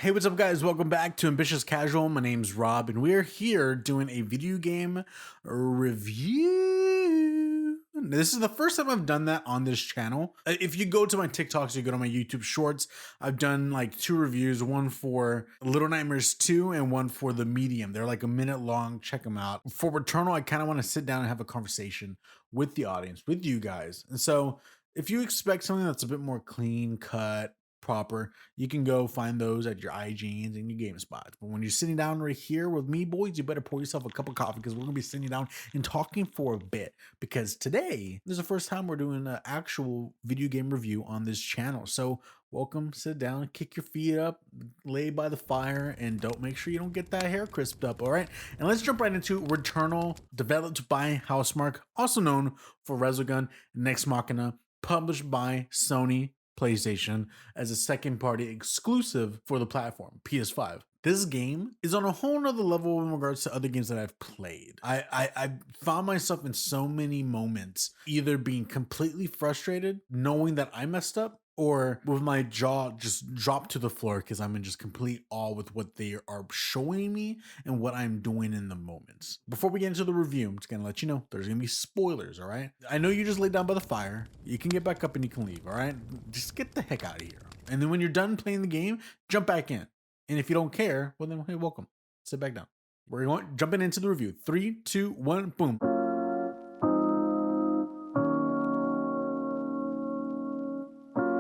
Hey, what's up, guys? Welcome back to Ambitious Casual. My name's Rob, and we're here doing a video game review. This is the first time I've done that on this channel. If you go to my TikToks, you go to my YouTube Shorts, I've done like 2 reviews, one for Little Nightmares 2 and one for The Medium. They're like a minute long. Check them out. For Returnal, I kind of want to sit down and have a conversation with the audience, with you guys. And so if you expect something that's a bit more clean cut, proper, you can go find those at your IGNs and your game spots. But when you're sitting down right here with me, boys, you better pour yourself a cup of coffee because we're gonna be sitting down and talking for a bit. Because today this is the first time we're doing an actual video game review on this channel. So welcome, sit down, kick your feet up, lay by the fire, and don't make sure you don't get that hair crisped up. All right, and let's jump right into Returnal, developed by Housemarque, also known for Resogun, Nex Machina, published by Sony PlayStation as a second party exclusive for the platform PS5. This game is on a whole nother level in regards to other games that I've played. I found myself in so many moments either being completely frustrated knowing that I messed up, or with my jaw just dropped to the floor because I'm in just complete awe with what they are showing me and what I'm doing in the moments. Before we get into the review, I'm just gonna let you know there's gonna be spoilers, all right? I know you just laid down by the fire. You can get back up and you can leave, all right? Just get the heck out of here. And then when you're done playing the game, jump back in. And if you don't care, well then, hey, welcome. Sit back down. We're going jumping into the review. 3, 2, 1, boom.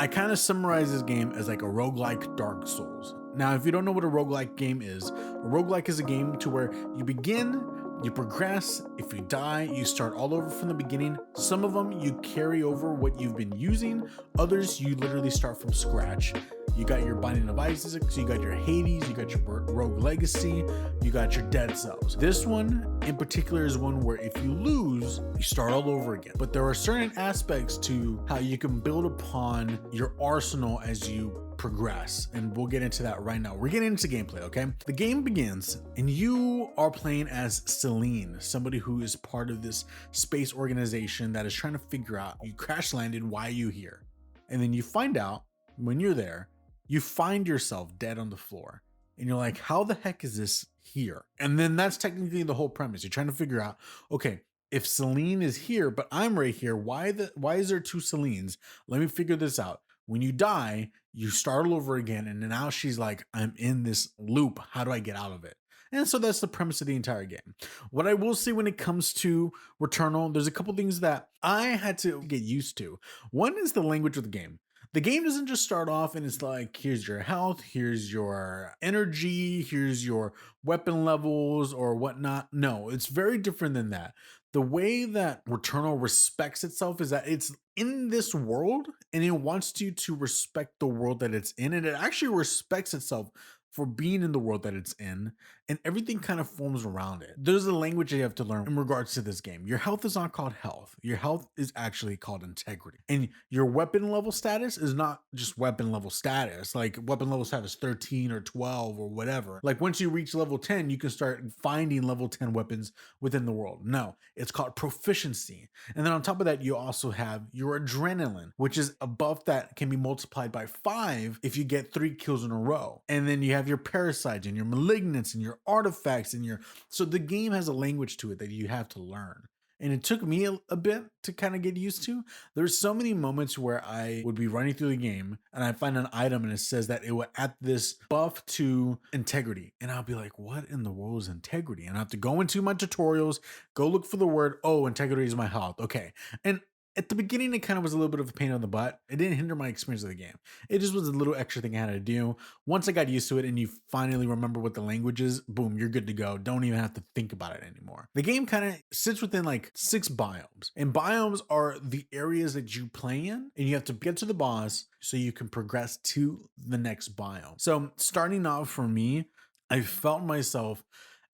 I kind of summarize this game as like a roguelike Dark Souls. Now, if you don't know what a roguelike game is, a roguelike is a game to where you begin, you progress, if you die, you start all over from the beginning. Some of them you carry over what you've been using, others you literally start from scratch. You got your Binding of Isaac, so you got your Hades, you got your Rogue Legacy, you got your Dead Cells. This one in particular is one where if you lose, you start all over again. But there are certain aspects to how you can build upon your arsenal as you progress, and we'll get into that right now. We're getting into gameplay, okay? The game begins and you are playing as Celine, somebody who is part of this space organization that is trying to figure out, you crash landed, why are you here? And then you find out when you're there, you find yourself dead on the floor and you're like, how the heck is this here? And then that's technically the whole premise. You're trying to figure out, okay, if Celine is here, but I'm right here, why is there 2 Celines? Let me figure this out. When you die, you start all over again. And now she's like, I'm in this loop. How do I get out of it? And so that's the premise of the entire game. What I will say when it comes to Returnal, there's a couple things that I had to get used to. One is the language of the game. The game doesn't just start off and it's like, here's your health, here's your energy, here's your weapon levels or whatnot. No, it's very different than that. The way that Returnal respects itself is that it's in this world and it wants you to respect the world that it's in. And it actually respects itself for being in the world that it's in, and everything kind of forms around it. There's a language you have to learn in regards to this game. Your health is not called health. Your health is actually called integrity. And your weapon level status is not just weapon level status, like weapon level status 13 or 12 or whatever. Like once you reach level 10, you can start finding level 10 weapons within the world. No, it's called proficiency. And then on top of that, you also have your adrenaline, which is a buff that can be multiplied by 5 if you get 3 kills in a row. And then you have your parasites and your malignants and your artifacts and so the game has a language to it that you have to learn. And it took me a bit to kind of get used to. There's so many moments where I would be running through the game and I find an item and it says that it will add this buff to integrity. And I'll be like, what in the world is integrity? And I have to go into my tutorials, go look for the word, oh, integrity is my health. Okay. And at the beginning, it kind of was a little bit of a pain in the butt. It didn't hinder my experience of the game. It just was a little extra thing I had to do. Once I got used to it and you finally remember what the language is, boom, you're good to go. Don't even have to think about it anymore. The game kind of sits within like 6 biomes. And biomes are the areas that you play in, and you have to get to the boss so you can progress to the next biome. So starting off for me, I felt myself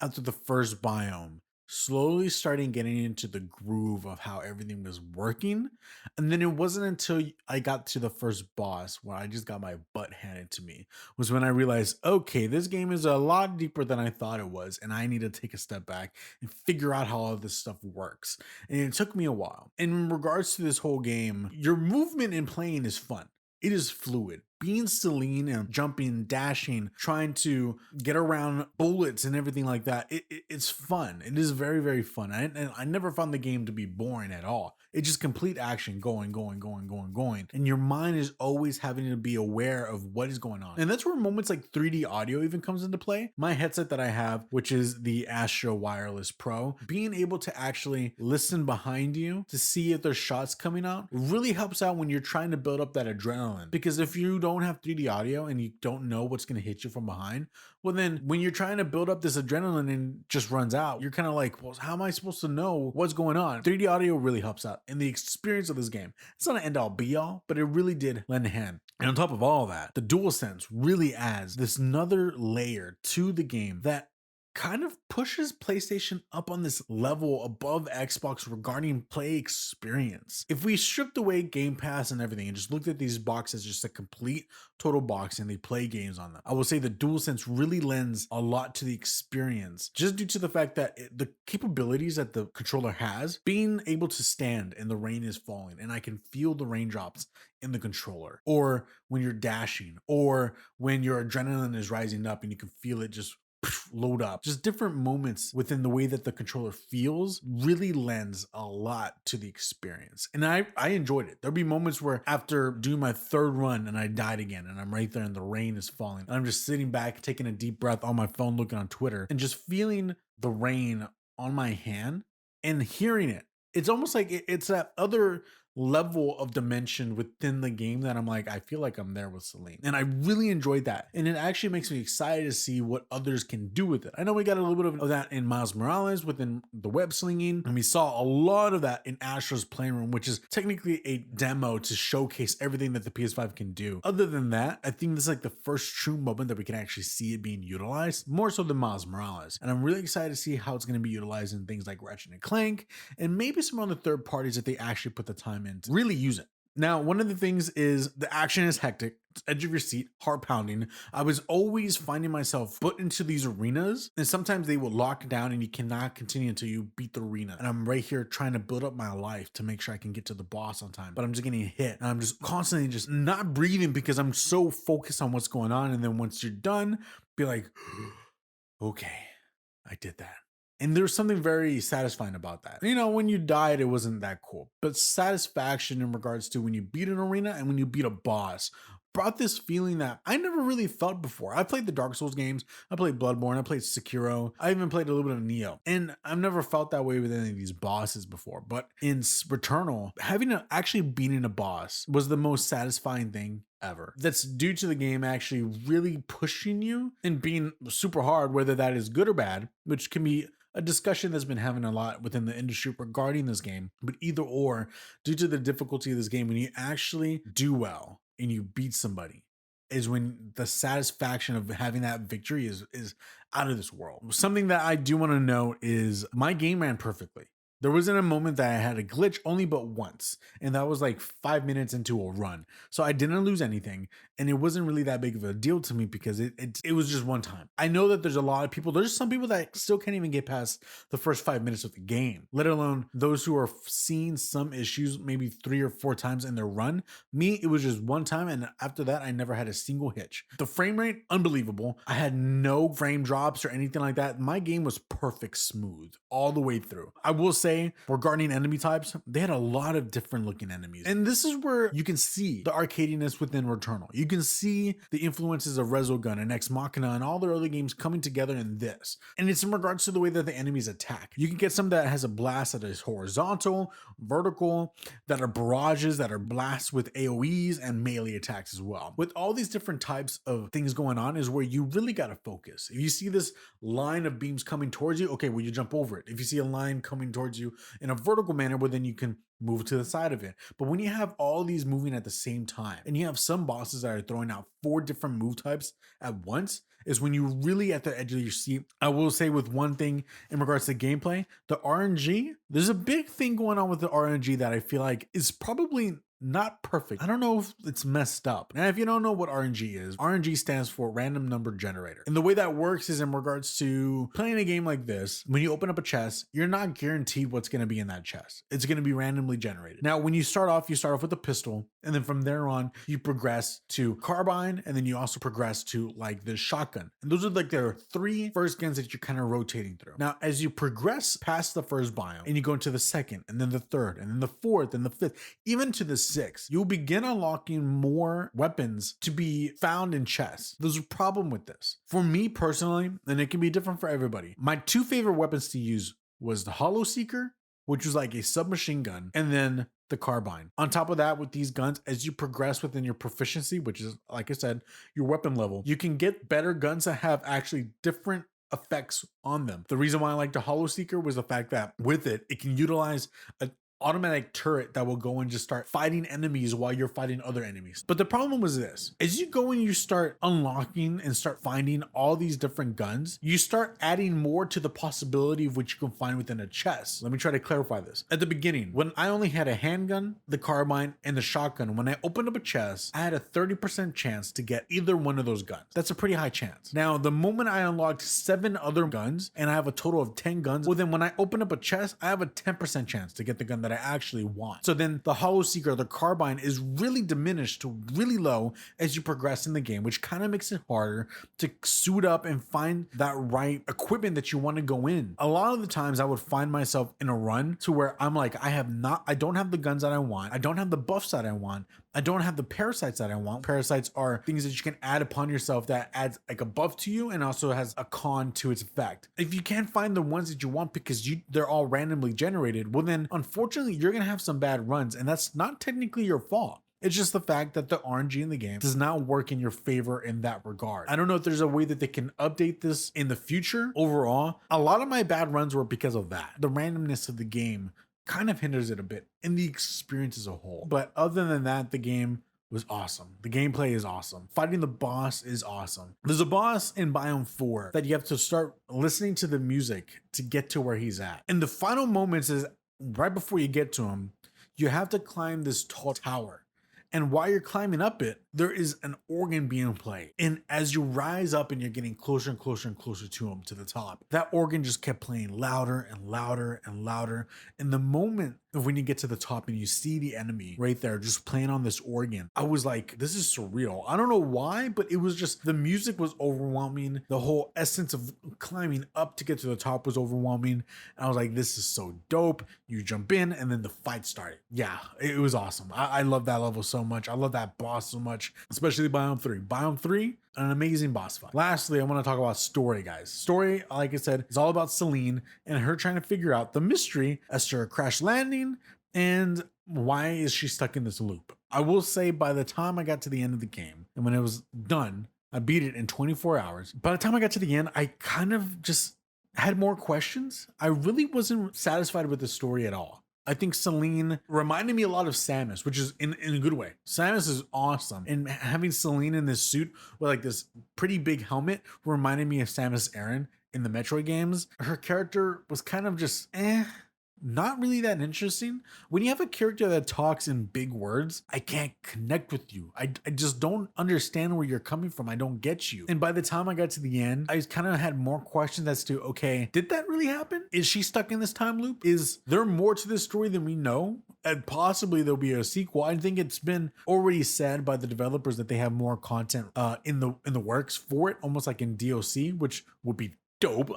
after the first biome slowly starting getting into the groove of how everything was working. And then it wasn't until I got to the first boss where I just got my butt handed to me was when I realized, okay, this game is a lot deeper than I thought it was. And I need to take a step back and figure out how all this stuff works. And it took me a while. And in regards to this whole game, your movement in playing is fun. It is fluid. being Celine and jumping, dashing, trying to get around bullets and everything like that, it's fun. It is very, very fun. And I never found the game to be boring at all. It's just complete action, going. And your mind is always having to be aware of what is going on. And that's where moments like 3D audio even comes into play. My headset that I have, which is the Astro Wireless Pro, being able to actually listen behind you to see if there's shots coming out really helps out when you're trying to build up that adrenaline. Because if you don't have 3D audio and you don't know what's going to hit you from behind, well, then when you're trying to build up this adrenaline and just runs out, you're kind of like, well, how am I supposed to know what's going on? 3D audio really helps out in the experience of this game. It's not an end all be all, but it really did lend a hand. And on top of all that, the DualSense really adds this another layer to the game that kind of pushes PlayStation up on this level above Xbox regarding play experience. If we stripped away Game Pass and everything and just looked at these boxes, just a complete total box, and they play games on them, I will say the DualSense really lends a lot to the experience, just due to the fact that the capabilities that the controller has, being able to stand and the rain is falling and I can feel the raindrops in the controller, or when you're dashing, or when your adrenaline is rising up and you can feel it just load up. Just different moments within the way that the controller feels really lends a lot to the experience. And I enjoyed it. There'll be moments where after doing my third run and I died again and I'm right there and the rain is falling, and I'm just sitting back, taking a deep breath on my phone, looking on Twitter, and just feeling the rain on my hand and hearing it. It's almost like it's that other level of dimension within the game that I'm like, I feel like I'm there with Celine. And I really enjoyed that. And it actually makes me excited to see what others can do with it. I know we got a little bit of that in Miles Morales within the web slinging, and we saw a lot of that in Astro's Playroom, which is technically a demo to showcase everything that the PS5 can do. Other than that, I think this is like the first true moment that we can actually see it being utilized, more so than Miles Morales. And I'm really excited to see how it's going to be utilized in things like Ratchet and Clank, and maybe some other third parties that they actually put the time in to really use it. Now, one of the things is the action is hectic. It's edge of your seat, heart pounding. I was always finding myself put into these arenas, and sometimes they will lock down and you cannot continue until you beat the arena. And I'm right here trying to build up my life to make sure I can get to the boss on time, but I'm just getting hit and I'm just constantly just not breathing because I'm so focused on what's going on. And then once you're done, be like, okay, I did that. And there's something very satisfying about that. You know, when you died, it wasn't that cool, but satisfaction in regards to when you beat an arena and when you beat a boss brought this feeling that I never really felt before. I played the Dark Souls games, I played Bloodborne, I played Sekiro, I even played a little bit of Neo, and I've never felt that way with any of these bosses before. But in Returnal, actually beating a boss was the most satisfying thing ever. That's due to the game actually really pushing you and being super hard, whether that is good or bad, which can be a discussion that's been having a lot within the industry regarding this game. But either or, due to the difficulty of this game, when you actually do well and you beat somebody, is when the satisfaction of having that victory is out of this world. Something that I do want to note is my game ran perfectly. There wasn't a moment that I had a glitch, only but once. And that was like 5 minutes into a run. So I didn't lose anything. And it wasn't really that big of a deal to me because it was just one time. I know that there's a lot of people, there's some people that still can't even get past the first 5 minutes of the game, let alone those who are seeing some issues maybe 3 or 4 times in their run. Me, it was just one time. And after that, I never had a single hitch. The frame rate, unbelievable. I had no frame drops or anything like that. My game was perfect smooth all the way through. I will say, regarding enemy types, they had a lot of different looking enemies. And this is where you can see the arcadiness within Returnal. You can see the influences of Resogun and Ex Machina and all their other games coming together in this. And it's in regards to the way that the enemies attack. You can get some that has a blast that is horizontal, vertical, that are barrages, that are blasts with AoEs and melee attacks as well. With all these different types of things going on is where you really got to focus. If you see this line of beams coming towards you, okay, well, you jump over it. If you see a line coming towards you in a vertical manner, well, then you can move to the side of it. But when you have all these moving at the same time, and you have some bosses that are throwing out 4 different move types at once, is when you really at the edge of your seat. I will say with one thing in regards to gameplay, the RNG, there's a big thing going on with the RNG that I feel like is probably not perfect. I don't know if it's messed up. Now, if you don't know what RNG is, RNG stands for random number generator. And the way that works is in regards to playing a game like this, when you open up a chest, you're not guaranteed what's going to be in that chest. It's going to be randomly generated. Now, when you start off with a pistol, and then from there on, you progress to carbine, and then you also progress to like the shotgun. And those are like their three first guns that you're kind of rotating through. Now, as you progress past the first biome, and you go into the second, and then the third, and then the fourth, and the fifth, even to the sixth, you'll begin unlocking more weapons to be found in chests. There's a problem with this. For me personally, and it can be different for everybody, my two favorite weapons to use was the Hollow Seeker, which was like a submachine gun, and then the carbine. On top of that, with these guns, as you progress within your proficiency, which is, like I said, your weapon level, you can get better guns that have actually different effects on them. The reason why I like the Hollow Seeker was the fact that with it, it can utilize a automatic turret that will go and just start fighting enemies while you're fighting other enemies. But the problem was this: as you go and you start unlocking and start finding all these different guns, you start adding more to the possibility of what you can find within a chest. Let me try to clarify this. At the beginning, when I only had a handgun, the carbine, and the shotgun, when I opened up a chest, I had a 30% chance to get either one of those guns. That's a pretty high chance. Now, the moment I unlocked 7 other guns, and I have a total of 10 guns, well then when I open up a chest, I have a 10% chance to get the gun that I actually want. So then the Hollow Seeker, the carbine, is really diminished to really low as you progress in the game, which kind of makes it harder to suit up and find that right equipment that you want to go in. A lot of the times I would find myself in a run to where I'm like, I don't have the guns that I want. I don't have the buffs that I want. I don't have the parasites that I want. Parasites are things that you can add upon yourself that adds like a buff to you and also has a con to its effect. If you can't find the ones that you want because they're all randomly generated, well then unfortunately you're gonna have some bad runs, and that's not technically your fault. It's just the fact that the RNG in the game does not work in your favor in that regard. I don't know if there's a way that they can update this in the future. Overall, a lot of my bad runs were because of that. The randomness of the game kind of hinders it a bit in the experience as a whole. But other than that, the game was awesome. The gameplay is awesome. Fighting the boss is awesome. There's a boss in Biome 4 that you have to start listening to the music to get to where he's at. And the final moments is right before you get to him, you have to climb this tall tower. And while you're climbing up it, there is an organ being played. And as you rise up and you're getting closer and closer and closer to him, to the top, that organ just kept playing louder and louder and louder. And the moment of when you get to the top and you see the enemy right there just playing on this organ, I was like, this is surreal. I don't know why, but it was just, the music was overwhelming. The whole essence of climbing up to get to the top was overwhelming. And I was like, this is so dope. You jump in and then the fight started. Yeah, it was awesome. I love that level so much. I love that boss so much, especially Biome 3. Biome 3, an amazing boss fight. Lastly, I want to talk about story, guys. Story, like I said, is all about Celine and her trying to figure out the mystery as to her crash landing and why is she stuck in this loop. I will say by the time I got to the end of the game and when it was done, I beat it in 24 hours. By the time I got to the end, I kind of just had more questions. I really wasn't satisfied with the story at all. I think Celine reminded me a lot of Samus, which is in a good way. Samus is awesome. And having Celine in this suit with like this pretty big helmet reminded me of Samus Aran in the Metroid games. Her character was kind of just not really that interesting. When you have a character that talks in big words, I can't connect with you. I just don't understand where you're coming from. I don't get you. And by the time I got to the end, I kind of had more questions as to, okay, did that really happen? Is she stuck in this time loop? Is there more to this story than we know? And possibly there'll be a sequel. I think it's been already said by the developers that they have more content in the works for it, almost like in DLC, which would be dope.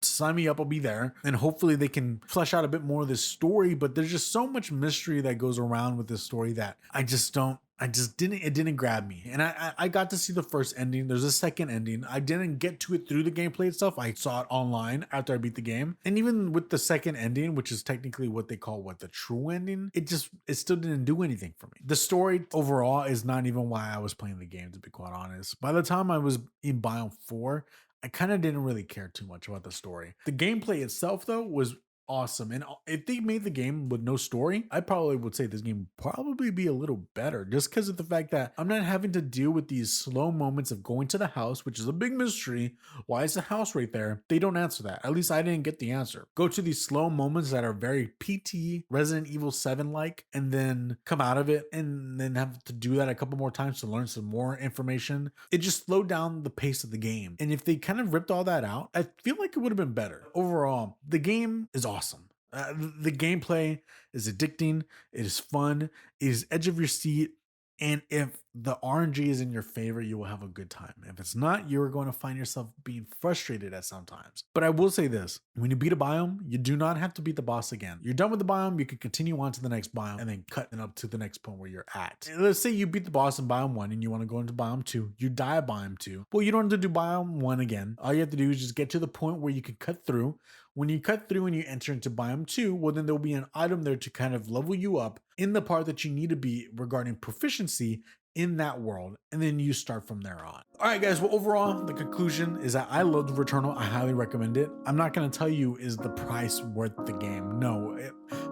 Sign me up, I'll be there. And hopefully they can flesh out a bit more of this story, but there's just so much mystery that goes around with this story that it didn't grab me. And I got to see the first ending. There's a second ending. I didn't get to it through the gameplay itself. I saw it online after I beat the game. And even with the second ending, which is technically what they call the true ending, it still didn't do anything for me. The story overall is not even why I was playing the game, to be quite honest. By the time I was in Biome 4, I kind of didn't really care too much about the story. The gameplay itself, though, was awesome. And if they made the game with no story, I probably would say this game would probably be a little better, just because of the fact that I'm not having to deal with these slow moments of going to the house, which is a big mystery. Why is the house right there? They don't answer that. At least I didn't get the answer. Go to these slow moments that are very PT Resident Evil 7 like, and then come out of it and then have to do that a couple more times to learn some more information. It just slowed down the pace of the game. And if they kind of ripped all that out, I feel like it would have been better. Overall, the game is awesome. The gameplay is addicting. It is fun. It is edge of your seat. And if the RNG is in your favor, you will have a good time. If it's not, you're going to find yourself being frustrated at sometimes. But I will say this, when you beat a biome, you do not have to beat the boss again. You're done with the biome, you can continue on to the next biome and then cut it up to the next point where you're at. Let's say you beat the boss in biome 1 and you want to go into biome 2, you die at biome 2. Well, you don't have to do biome 1 again. All you have to do is just get to the point where you can cut through. When you cut through and you enter into biome 2, well, then there'll be an item there to kind of level you up in the part that you need to be regarding proficiency in that world, and then you start from there on. All right, guys, well, overall, the conclusion is that I loved Returnal. I highly recommend it. I'm not going to tell you is the price worth the game. No,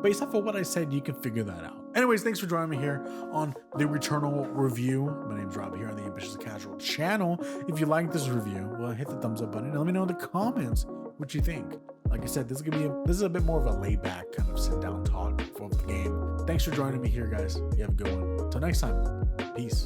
based off of what I said, you can figure that out. Anyways, thanks for joining me here on the Returnal review. My name's Robbie here on the Ambitious Casual channel. If you like this review, well, hit the thumbs up button and let me know in the comments what you think. Like I said, this is a bit more of a laid back kind of sit down talk for the game. Thanks for joining me here, guys. You have a good one. Until next time, peace.